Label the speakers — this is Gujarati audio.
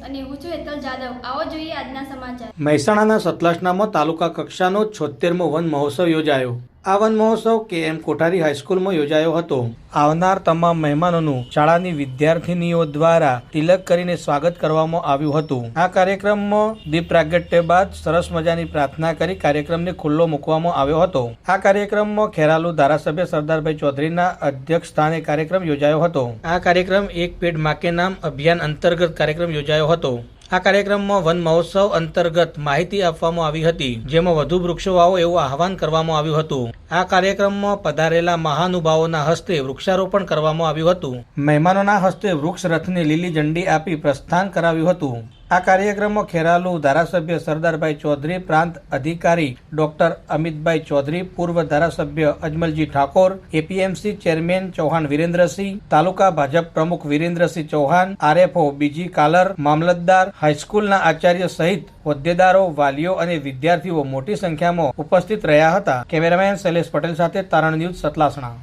Speaker 1: અને હું છું હેતલ જાદવ. આવો જોઈએ આજના સમાચાર.
Speaker 2: મહેસાણાના સતલાસણામાં તાલુકા કક્ષાનો 76મો વન મહોત્સવ યોજાયો. આ વન મહોત્સવ KM કોઠારી હાઈસ્કૂલમાં યોજાયો હતો. આવનાર તમામ મહેમાનોનું શાળાની વિદ્યાર્થીનીઓ દ્વારા તિલક કરીને સ્વાગત કરવામાં આવ્યું હતું. આ કાર્યક્રમમાં દીપ પ્રાગટ્ય બાદ સરસ મજાની પ્રાર્થના કરી કાર્યક્રમને ખુલ્લો મૂકવામાં આવ્યો હતો. આ કાર્યક્રમમાં ખેરાલુ ધારાસભ્ય સરદારભાઈ ચૌધરીના અધ્યક્ષ સ્થાને કાર્યક્રમ યોજાયો હતો. આ કાર્યક્રમ એક પેડ માં કે નામ અભિયાન અંતર્ગત કાર્યક્રમ યોજાયો હતો. આ કાર્યક્રમમાં વન મહોત્સવ અંતર્ગત માહિતી આપવામાં આવી હતી, જેમાં વધુ વૃક્ષો વાવો એવું આહવાન કરવામાં આવ્યું હતું. આ કાર્યક્રમમાં પધારેલા મહાનુભાવોના હસ્તે વૃક્ષારોપણ કરવામાં આવ્યું હતું. મહેમાનોના હસ્તે વૃક્ષ રથને લીલી ઝંડી આપી પ્રસ્થાન કરાવ્યું હતું. આ કાર્યક્રમમાં ખેરાલુ ધારાસભ્ય સરદારભાઈ ચૌધરી, પ્રાંત અધિકારી ડોક્ટર અમિતભાઈ ચૌધરી, પૂર્વ ધારાસભ્ય અજમલજી ઠાકોર, APMC ચેરમેન ચૌહાણ વિરેન્દ્રસિંહ, તાલુકા ભાજપ પ્રમુખ વિરેન્દ્રસિંહ ચૌહાણ, RFO બીજી કાલર, મામલતદાર, હાઈસ્કૂલના આચાર્ય સહિત હોદ્દેદારો, વાલીઓ અને વિદ્યાર્થીઓ મોટી સંખ્યામાં ઉપસ્થિત રહ્યા હતા. કેમેરામેન શૈલેષ પટેલ સાથે તારણ ન્યૂઝ સતલાસણા.